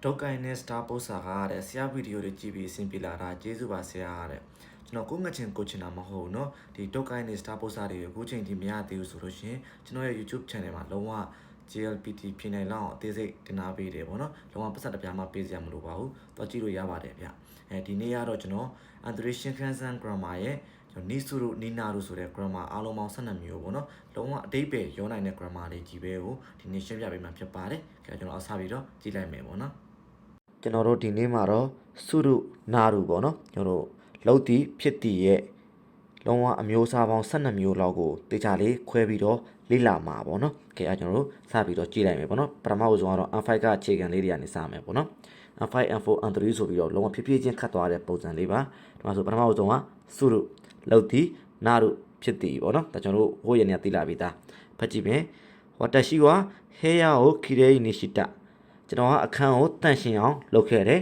ဒုက္ကိုင်းနဲ့ star ပို့စာကားတဲ့ဆရာဗီဒီယိုတွေကြည့်ပြီးအဆင်ပြေလာတာကျေးဇူးပါဆရာတဲ့ကျွန်တော်ကိုငှက်ချင်းကိုချင်တာမဟုတ်เนาะဒီဒုက္ကိုင်းနဲ့ star ပို့စာတွေကိုအခုချိန်ထိမရသေးဘူးဆိုလို့ရှင်ကျွန်တော်ရဲ့ YouTube channel မှာလုံးဝ GLPT ဖြစ်နိုင်လောက်အသေးစိတ်တင်ထားပေးတယ်ပေါ့နော်လုံးဝပတ်သက်တစ်ပြားမှပေးစရာမလိုပါဘူးတော့ကြည့်လို့ရပါတယ်ဗျဒီနေ့ကတော့ကျွန်တော် Anthration Kansan Grammar ရဲ့နီစုတို့နီနာတို့ဆိုတဲ့ grammar အားလုံးပေါင်း12မျိုးပေါ့နော်လုံးဝအတိတ်ပဲရောနိုင်တဲ့ grammar တွေကြီးပဲကိုဒီနေ့ရှင်းပြပေးမှာဖြစ်ပါတယ်ကျွန်တော်အစားပြီးတော့ကြည့်လိုက်မယ်ပေါ့နော်ကျွန်တော်တို့ဒီနေ့မှာတော့စုရုနာရုပေါ့နော်ကျွန်တော်တို့လှုပ်တီဖြစ်တီရဲ့လုံးဝအမျိုးအစားပေါင်း12မျိုးလောက်ကိုတေချာလေးခွဲပြီးတော့လေ့လာမှာပေါ့နော်ကျွန်တော်တို့စပြီးတော့ကြည့်လိုက်မယ်ပေါ့နော်ပထမဆုံးကတော့ N5 ကအခြေခံလေးတွေကနေစမယ်ပေါ့နော် N5 N4 N3 ဆိုပြီးတော့လုံးဝဖြည်းဖြည်းချင်းခတ်သွားတဲ့ပုံစံလေးပါဒီမှာဆိုပထမဆုံးကစုရုလှုပ်တီနာရုဖြစ်တီပေါ့နော်ဒါကျွန်တော်တို့ဟိုရနေသိလာပြီးသားဖတ်ကြည့်မယ်ဝတရှိဝဟေယာကိုခီရေနိရှိတကျွန်တော်ကအခန်းကိုတန့်ရှင်းအောင်လုပ်ခဲ့တယ်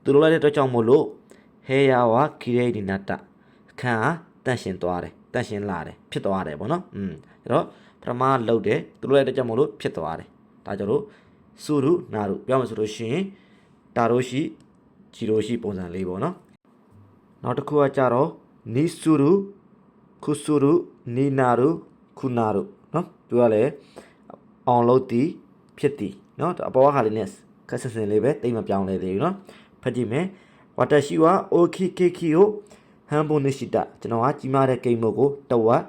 သူလိုလိုက်တဲ့အတွက်ကြောင့်မို့လို့ဟေယာဝခီရေနိနတအခန်းကတန့်ရှင်းသွားတယ်တန့်ရှင်းလာတယ်ဖြစ်သွားတယ်ပေါ့နော်အဲ့တော့ပထမလုပ်တယ်သူလိုလိုက်တဲ့ကြောင့်မို့လို့ဖြစ်သွားတယ်ဒါကြောင့်လို့စုရုနာရုပြောမယ်ဆိုလို့ရှိရင်တာရိုရှိဂျီရိုရှိပုံစံလေးပေါ့နော်နောက်တစ်ခုကကြတော့နီစုရုခုစုရုနီနာရုခုနာရုနော်သူကလည်းအောင်လို့တီဖြစ်တီနော်အပေါ်ကခါလေးနဲ့ခက်ဆင်ဆင်လေးပဲတိတ်မပြောင်းလဲသေးဘူးနော်ဖတ်ကြည့်မယ်ဝတရှိဝအိုခိကေခီကိုဟမ်ဘိုနိရှိတကျွန်တော်ကကြီးမားတဲ့ကိန်းမုတ်ကိုတဝက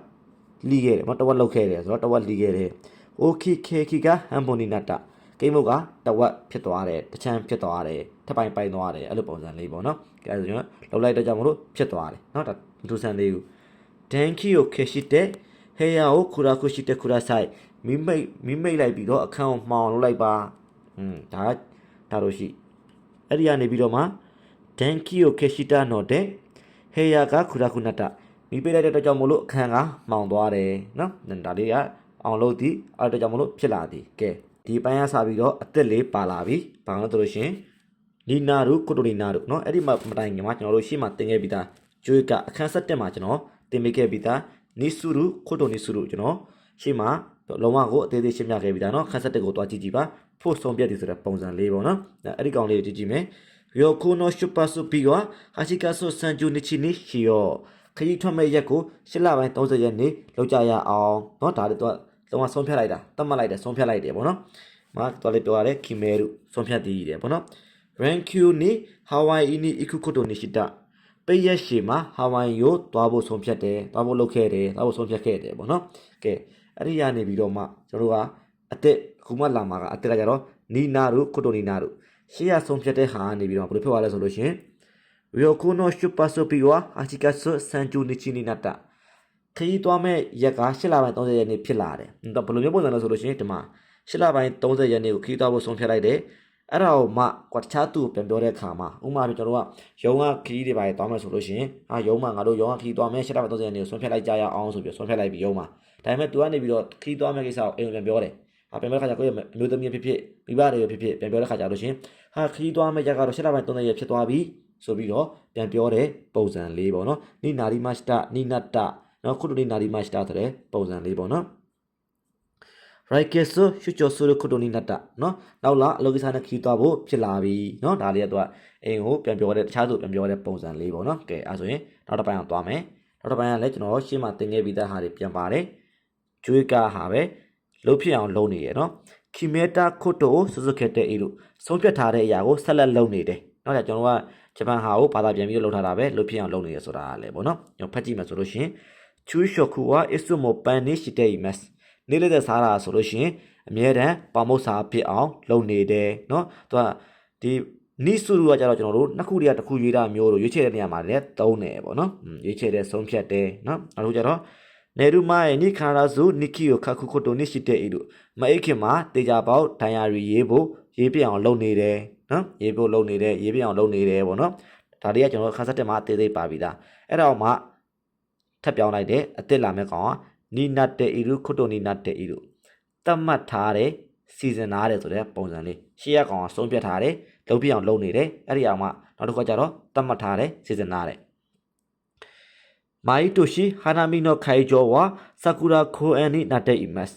်လီခဲ့တယ်နော်တဝက်လောက်ခဲ့တယ်ဆိုတော့တဝက်လီခဲ့တယ်အိုခိကေခီကဟမ်ဘိုနိနတကိန်းမုတ်ကတဝက်ဖြစ်သွားတယ်တချမ်းဖြစ်သွားတယ်ထပ်ပိုင်းပိုင်သွားတယ်အဲ့လိုပုံစံလေးပေါ့နော်အဲဒါဆိုရင်လောက်လိုက်တော့ကြောင့်မလို့ဖြစ်သွားတယ်နော်ဒါမထူးဆန်းသေးဘူးဒန်ခီကိုခေရှိတဲ့ဟေယာကိုခူရာခုရှိတဲ့ခူရာဆိုင်မိမိတ်လိုက်ပြီးတော့အခန်းကိုမှောင်လုပ်လိုက်ပါဒါလို့ရှိအဲ့ဒီကနေပြီးတော့မှဒန်ခီကိုခေရှိတာနော်တဲ့ဟေယာကခူရာခုနတမိပိတ်လိုက်တဲ့အတွက်ကြောင့်မလို့အခန်းကမှောင်သွားတယ်နော်ဒါလေးကအောင်လို့ဒီအဲ့အတွက်ကြောင့်မလို့ဖြစ်လာသည်ကဲဒီပိုင်းကစပြီးတော့အသက်လေးပါလာပြီဘာလို့ဆိုလို့ရှင်နီနာရုကိုတိုနီနာရုနော်အဲ့ဒီမှာမတိုင်ခင်မှာကျွန်တော်တို့ရှေ့မှာတင်ခဲ့ပြီးသားကျွေးကအခန်း7မှာကျွန်တော်တင်ပေးခဲ့ပြီးသားနီစုရုကိုတိုနီစုရုကျွန်တော်ရှေ့မှာလုံးဝကိုအသေးသေးရှင်းပြခဲ့ပြီးသားเนาะခန်း7ကိုတွားကြည့်ကြည့်ပါဖို့ဆုံးပြတ်တယ်ဆိုတဲ့ပုံစံလေးပေါ့နော်အဲ့ဒီကောင်လေးကိုကြည့်ကြည့်မယ်ယောကိုနိုရှုပါစုပီကဟာချီကာဆိုဆန်ဂျူနီချီနီဟီယောခရီးထွက်မဲ့ရက်ကို8လပိုင်း30ရက်နေ့လောက်ကြရအောင်เนาะဒါလည်းတော့လုံးဝဆုံးဖြတ်လိုက်တာတတ်မှတ်လိုက်တယ်ဆုံးဖြတ်လိုက်တယ်ပေါ့နော်မှာတော်လေးပြောရတယ်ခီမဲရုဆုံးဖြတ်တည်တယ်ပေါ့နော်ရန်ကျူနီဟာဝိုင်အီနီအခုကိုတိုနီရှိတာပိတ်ရက်ရှည်မှာဟာဝိုင်ကိုတွားဖို့ဆုံးဖြတ်တယ်တွားဖို့လုပ်ခဲ့တယ်တွားဖို့ဆုံးဖြတ်ခဲ့တယ်ပေါ့နော်ကဲအဲ့ဒီကနေပြီးတော့မှကျွန်တော်တို့ကအသက်ခုမှလာမှာကအသက်ကကြတော့နီနာရုကိုတိုနီနာရုရှေ့ရဆုံးဖြတ်တဲ့ဟာကနေပြီးတော့ဘယ်လိုဖြစ်သွားလဲဆိုလို့ရှင်ရီယိုကိုနိုရှုပါဆိုပီဝါအာချီကာဆိုဆန်ဂျူနီချီနီနာတာခရီးသွားမဲ့ရက်က8လပိုင်း30ရက်နေ့ဖြစ်လာတယ်တော့ဘယ်လိုမျိုးပုံစံလဲဆိုလို့ရှင်ဒီမှာ8လပိုင်း30ရက်နေ့ကိုခရီးသွားဖို့ဆုံးဖြတ်လိုက်တယ်အဲ့ဒါကိုမှကွာတခြားသူပြန်ပြောတဲ့အခါမှာဥမာကျွန်တော်တို့ကရုံးကခရီးတွေပါတယ်သွားမယ်ဆိုလို့ရှင်ရုံးမှာငါတို့ရုံးကခရီးသွားမယ်8လပိုင်း30ရက်နေ့ကိုဆုံးဖြတ်လိုက်ကြရအောင်ဆိုပြီးဆုံးဖြတ်လိုက်ပြီးရုံးမှာဒါပေမဲ့ तू ကနေပြီးတော့ခရီးသွားမယ့်ကိစ္စကိုအိမ်ပြန်ပြောတယ်ပြန်ပြောတဲ့ခါကျကိုယ့်ရဲ့အမျိုးသမီးဖြစ်ဖြစ်မိဘတွေဖြစ်ဖြစ်ပြန်ပြောတဲ့ခါကျလို့ရှင်ခရီးသွားမယ့်ရက်ကတော့8လပိုင်း30ရက်ဖြစ်သွားပြီဆိုပြီးတော့ပြန်ပြောတဲ့ပုံစံလေးပေါ့နော်နိနာရီမတ်တာနိနတ်တာနော်ခုတူနိနာရီမတ်တာဆိုတဲ့ပုံစံလေးပေါ့နော်ရိုက်ကေဆိုရှုချောဆိုခုတူနိနတ်တာနော်နောက်လာအလုပ်ကိစ္စနဲ့ခရီးသွားဖို့ဖြစ်လာပြီနော်ဒါလေးကတော့အိမ်ကိုပြန်ပြောတဲ့တခြားသူပြန်ပြောတဲ့ပုံစံလေးပေါ့နော်ကဲအဲဆိုရင်နောက်တစ်ပိုင်းအောင်သွားမယ်နောက်တစ်ပိုင်းကလည်းကျွန်တော်ရှင်းမှသင်ခဲ့ပြီးသားဟာတွေပြန်ပါတယ်ကျွေးကဟာပဲလှုပ်ဖြစ်အောင်လုပ်နေရနော်ခီမဲတာခုတိုစွစွခဲ့တဲ့အီလို့ဆုံးဖြတ်ထားတဲ့အရာကိုဆက်လက်လုပ်နေတယ်နော်ဒါကျွန်တော်ကဂျပန်ဟာကိုဘာသာပြန်ပြီးလုပ်ထားတာပဲလှုပ်ဖြစ်အောင်လုပ်နေရဆိုတာလည်းပေါ့နော်ကျွန်တော်ဖတ်ကြည့်မယ်ဆိုလို့ရှင်ချူရှောကူဝါအစ်စုမိုပန်နေရှိတဲ့မက်နေလေတဲ့စားတာဆိုလို့ရှင်အမြဲတမ်းပေါမုတ်စာဖြစ်အောင်လုပ်နေတယ်နော်သူကဒီနီစုရူကကြတော့ကျွန်တော်တို့နှစ်ခုတည်းတစ်ခုရွေးတာမျိုးတို့ရွေးချယ်တဲ့နေရာမှာလည်းသုံးတယ်ပေါ့နော်ရွေးချယ်တဲ့ဆုံးဖြတ်တယ်နော်အခုကြတော့နေရူမိုင်နိခါရာဇူနိကီယိုခါခုခိုတိုနိရှိတဲ့ဤတို့မအိခင်မှာတေချာပေါက်ဒိုင်ယာရီရေးဖို့ရေးပြအောင်လုပ်နေတယ်နော်ရေးဖို့လုပ်နေတယ်ရေးပြအောင်လုပ်နေတယ်ပေါ့နော်ဒါတွေကကျွန်တော်ခန်းဆက်တက်မှာအသေးသေးပါပြီးသားအဲ့တော့မှထပ်ပြောင်းလိုက်တဲ့အစ်စ်လာမဲ့ကောင်ကနီနတ်တဲ့ဤတို့ခိုတိုနီနတ်တဲ့ဤတို့တတ်မှတ်ထားတဲ့စီစဉ်ထားတယ်ဆိုတဲ့ပုံစံလေးရှေ့ရကောင်ကဆုံးဖြတ်ထားတယ်လုပ်ပြအောင်လုပ်နေတယ်အဲ့ဒီအောင်မှနောက်တစ်ခါကျတော့တတ်မှတ်ထားတယ်စီစဉ်ထားတယ်မာယီတိုရှိဟာနာမီနိုခိုင်ဂျိုဝါဆာကူရာခိုအန်နီနာတေအီမတ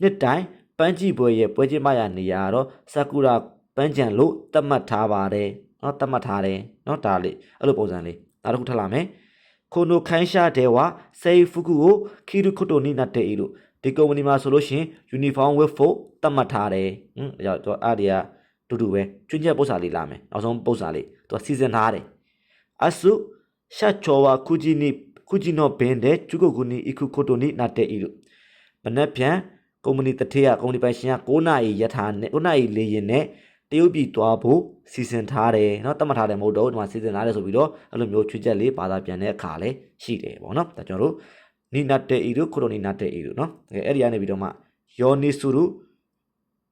်နှစ်တိုင်းပန်းကြည့်ပွဲရဲ့ပွဲကျင်းမရနေရတော့ဆာကူရာပ ပန်းချံလို့တတ်မှတ်ထားပါတယ်နော်တတ်မှတ်ထားတယ်နော်ဒါလေးအဲ့လိုပုံစံလေးနောက်တစ်ခုထပ်လာမယ်ခိုနိုခိုင်းရှာတဲ့ဝါစေဖူကူကိုခီရုခုတိုနီနတ်တဲ့ဤလို့ဒီကုမ္ပဏီမှာဆိုလို့ရှိရင်ယူနီဖောင်းဝတ်ဖို့တတ်မှတ်ထားတယ်အဲ့တော့အားဒီကတူတူပဲကျွန်းချက်ပု္ပ္ပစာလေးလာမယ်နောက်ဆုံးပု္ပ္ပစာလေးသူစီစဉ်ထားတယ်အဆုရှတ်ချောဝါခုဂျီနိုဘင်းတဲ့ကျုကုကူနီအခုခိုတိုနီနတ်တဲ့ဤလို့မနက်ဖြန်ကုမ္ပဏီတထေးကကုမ္ပဏီပိုင်ရှင်က9နာရီရထားနဲ့9နာရီလေရင်နဲ့တရုတ်ပြည်သွားဖို့စီစဉ်ထားတယ်เนาะတတ်မှတ်ထားတယ်မဟုတ်တော့ဒီမှာစီစဉ်ထားတယ်ဆိုပြီးတော့အဲ့လိုမျိုးချွေချက်လေးဘာသာပြန်တဲ့အခါလဲရှိတယ်ပေါ့เนาะဒါကျွန်တော်တို့နီနတ်တဲ့ဤတို့ခရိုနီနတ်တဲ့ဤတို့เนาะအဲ့ဒီကနေပြီးတော့မှယောနီစုရု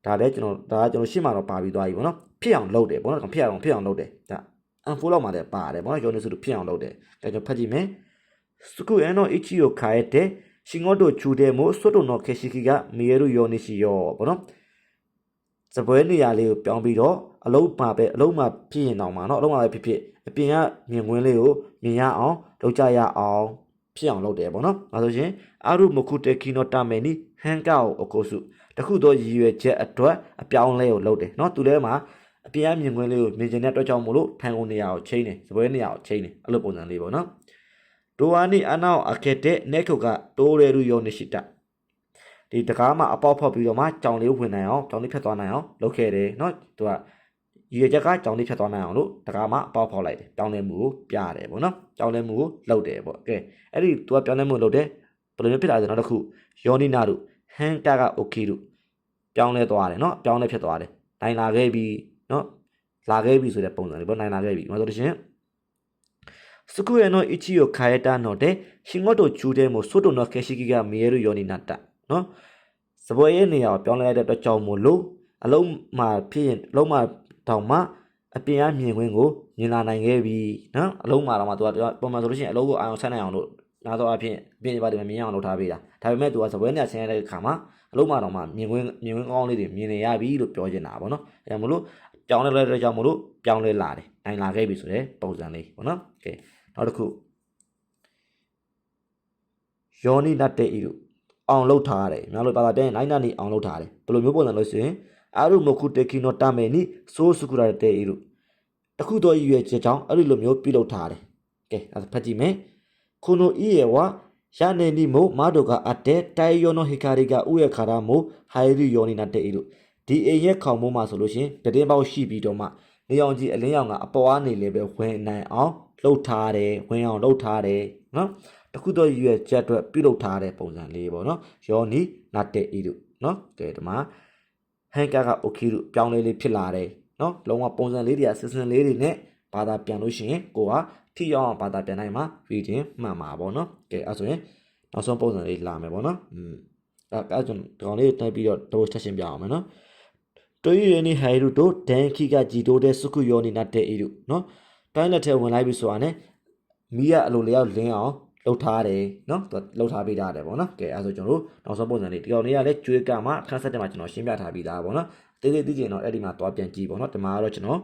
ဒါလည်းကျွန်တော်ရှင်းမှာတော့ပါပြီးသွားပြီပေါ့เนาะဖြစ်အောင်လုပ်တယ်ပေါ့เนาะဖြစ်အောင်လုပ်တယ်ဒါအန်ဖိုလောက်မှာလည်းပါတယ်ပေါ့เนาะယောနီစုရုဖြစ်အောင်လုပ်တယ်ဒါကျွန်တော်ဖတ်ကြည့်မယ်စကူအန်နိုအီချီယိုခိုင်တဲ့ရှင်ငေါတို့ချူတဲ့မို့စွတ်တုံတော့ခေရှိကီကမီယေရုယောနီရှိယောပေါ့เนาะစပွဲနေရာလေးကိုပြောင်းပြီးတော့အလုံးမှာဖြစ်ရင်တော့မှာเนาะအလုံးမှာပဲဖြစ်အပြင်ကမြင်ကွင်းလေးကိုမြင်ရအောင်လုပ်ကြရအောင်ဖြစ်အောင်လုပ်တယ်ပေါ့เนาะဒါဆိုရင်အာရုမခုတေကီနိုတာမယ်နီဟန်ကာကိုအကိုစုတခုသောရည်ရွယ်ချက်အတွက်အပြောင်းလဲကိုလုပ်တယ်เนาะသူလည်းမှာအပြင်ကမြင်ကွင်းလေးကိုမြင်ကျင်တဲ့အတွက်ကြောင့်မို့လို့ထိုင်ကုန်နေရာကိုချိန်တယ်စပွဲနေရာကိုချိန်တယ်အဲ့လိုပုံစံလေးပေါ့เนาะဒိုအာနီအနောက်အခက်တဲ့နေခုကတိုးရဲရူယောနေရှိတာဒီတကားမှာအပေါက်ဖောက်ပြီးတော့မှကြောင်လေးဝင်နိုင်အောင်ကြောင်လေးဖြတ်သွားနိုင်အောင်လုပ်ခဲ့တယ်เนาะသူကရည်ရချက်ကကြောင်လေးဖြတ်သွားနိုင်အောင်လို့တကားမှာအပေါက်ဖောက်လိုက်တယ်ပြောင်းလဲမှုကိုပြရတယ်ပေါ့နော်ပြောင်းလဲမှုကိုလုပ်တယ်ပေါ့ကဲအဲ့ဒီသူကပြောင်းလဲမှုလုပ်တယ်ဘယ်လိုမျိုးဖြစ်လာလဲနောက်တစ်ခုယောနီနာတို့ဟန်တာကโอเคတို့ပြောင်းလဲသွားတယ်เนาะပြောင်းလဲဖြစ်သွားတယ်နိုင်လာခဲ့ပြီเนาะလာခဲ့ပြီဆိုတဲ့ပုံစံလေးပေါ့နိုင်လာခဲ့ပြီဒီမှာဆိုလို့ရှိရင်စကူရနိုအီချီယိုခိုင်တာနော်တဲ့ရှင်ငေါတို့ချူတဲ့မို့စွတ်တုံတော့ခေရှိကီကမီယေရုယောနီနာတာနော်စပွဲရဲ့နေရာကိုပြောင်းလဲတဲ့အတွက်ကြောင့်မို့လို့အလုံးမှာဖြစ်ရင်အလုံးမှာတောင်မှအပြင်အမြင်ကွင်းကိုမြင်လာနိုင်ခဲ့ပြီနော်အလုံးမှာတော့မှသူကပုံမှန်ဆိုလို့ရှိရင်အလုံးကိုအာရုံဆက်နိုင်အောင်လို့နားတော့အဖြစ်ပြင်ဒီပါဒီမှာမြင်အောင်လုပ်ထားပေးတာဒါပေမဲ့သူကစပွဲနေရာဆင်းရတဲ့အခါမှာအလုံးမှာတော့မှမြင်ကွင်းကောင်းလေးတွေမြင်နေရပြီလို့ပြောချင်တာပေါ့နော်အဲဒါမို့လို့ပြောင်းလဲတဲ့အတွက်ကြောင့်မို့လို့ပြောင်းလဲလာတယ်နိုင်လာခဲ့ပြီဆိုတဲ့ပုံစံလေးပေါ့နော်ကဲနောက်တစ်ခုယောနီနတ်တဲ့ဤတို့အောင်လှုပ်ထားရတယ်များလို့ပါတာပြန်နိုင်နာနီအောင်လှုပ်ထားတယ်ဘယ်လိုမျိုးပုံစံလို့ဆိုရင်အာရုမခုတေကီနိုတာမယ်နီဆိုးစုကူရတဲ့ဤတို့တခုတော့ရွယ်ချက်ကြောင့်အဲ့လိုမျိုးပြုလုပ်ထားတယ်ကဲအဲ့ဒါဖတ်ကြည့်မယ်ခုနိုဤရဲ့ဝါရနေနီမို့မာဒိုကအတ်တဲ့တိုင်ယောနိုဟီကာရီကဥယခါရမို့ဟိုင်ရီယောနီနတ်တဲ့ဤတို့ဒီအိမ်ရဲ့ခေါင်မိုးမှာဆိုလို့ရှင်တည်င်းပေါက်ရှိပြီးတော့မှနေအောင်ကြီးအလင်းရောင်ကအပေါ်အားနေလေပဲဝင်နိုင်အောင်လှုပ်ထားတယ်ဝင်အောင်လှုပ်ထားတယ်နော်တခုတော့ရွယ်ချက်အတွက်ပြုလုပ်ထားတဲ့ပုံစံလေးပေါ့နော်ယောနီနတ်တဲ့ဤတို့နော်ကဲဒီမှာဟန်ကာကโอเคတို့ပြောင်းလဲလေးဖြစ်လာတယ်နော်လုံးဝပုံစံလေးတွေကစစ်စင်လေးတွေနဲ့ဘာသာပြန်လို့ရှိရင်ကိုကထိရောက်အောင်ဘာသာပြန်နိုင်မှာ reading မှန်မှာပေါ့နော်ကဲအဲ့ဆိုရင်နောက်ဆုံးပုံစံလေးလာမယ်ပေါ့နော်အဲ့ကျွန်တော်လေးတိုက်ပြီးတော့ double check ရှင်းပြအောင်မယ်နော်တိုရီရနီဟိုင်ရူတို့ဒန်ခီကဂျီတိုတဲ့စုခုယောနီနတ်တဲ့ဤတို့နော်တိုင်းလက်ထဲဝင်လိုက်ပြီဆိုတာနဲ့မီးကအလိုလျောက်လင်းအောင်လှုပ်ထားတယ်နော်လှုပ်ထားပေးထားတယ်ပေါ့နော်ကဲအဲ့ဆိုကျွန်တော်တို့နောက်ဆုံးပုံစံလေးဒီကောင်လေးကလည်းကျွေးကမှာအခန်းဆက်တက်မှာကျွန်တော်ရှင်းပြထားပြီးသားပေါ့နော်တိတိသိချင်တော့အဲ့ဒီမှာသွားပြန်ကြည့်ပေါ့နော်ဒီမှာကတော့ကျွန်တော်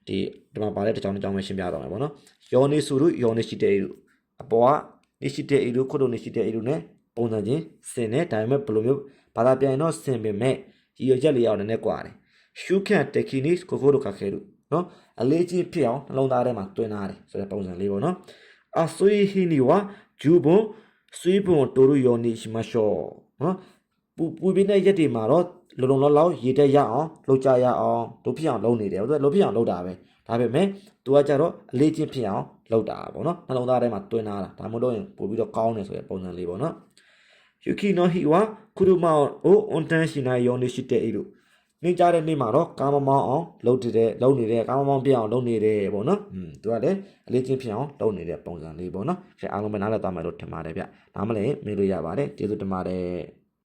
ဒီမှာပါတဲ့တစ်ကြောင်းပဲရှင်းပြတော့မယ်ပေါ့နော်ယောနီစုရုယောနီရှိတဲ့ဤတို့အပေါ်ကနေရှိတဲ့ဤတို့ခုတို့နေရှိတဲ့ဤတို့ ਨੇ ပုံစံချင်းစင်နဲ့ဒါပေမဲ့ဘယ်လိုမျိုးဘာသာပြန်တော့စင်ပေမဲ့ဒီရချက်လေးအောင်နည်းနည်းကွာတယ်ရှုခန့်တက်ခီနီကိုတို့ခါခဲတို့နော်အလေးချင်းဖြစ်အောင်နှလုံးသားထဲမှာတွင်းထားတယ်ဆိုတဲ့ပုံစံလေးပေါ့နော်အဆွေဟီနီဝါဂျူဘွန်ဆွေဘွန်တိုရူယောနီရှိမရှောနော်ပူပြင်းတဲ့ရက်တွေမှာတော့လုံလောက်ရေတက်ရအောင်လှုပ်ကြရအောင်တို့ဖြစ်အောင်လုပ်နေတယ်သူကလှုပ်ဖြစ်အောင်လုပ်တာပဲဒါပေမဲ့သူကကြတော့အလေးချင်းဖြစ်အောင်လုပ်တာပေါ့နော်နှလုံးသားထဲမှာတွင်းထားတာဒါမှမဟုတ်ရင်ပို့ပြီးတော့ကောင်းတယ်ဆိုတဲ့ပုံစံလေးပေါ့နော်ယူကီနိုဟီဝါကူရူမောအိုအွန်တန်ရှိနာယောနီရှိတဲ့ဤတို့နေကြတဲ့နေ့မှာတော့ကာမမောင်းအောင်လုပ်နေတဲ့ကာမမောင်းပြအောင်လုပ်နေတယ်ပေါ့နော်သူကလည်းအလေးချင်းဖြစ်အောင်လုပ်နေတဲ့ပုံစံလေးပေါ့နော်အားလုံးပဲနားလည်သွားမယ်လို့ထင်ပါတယ်ဗျနားမလည်မေးလို့ရပါတယ်ကျေးဇူးတင်ပါတယ်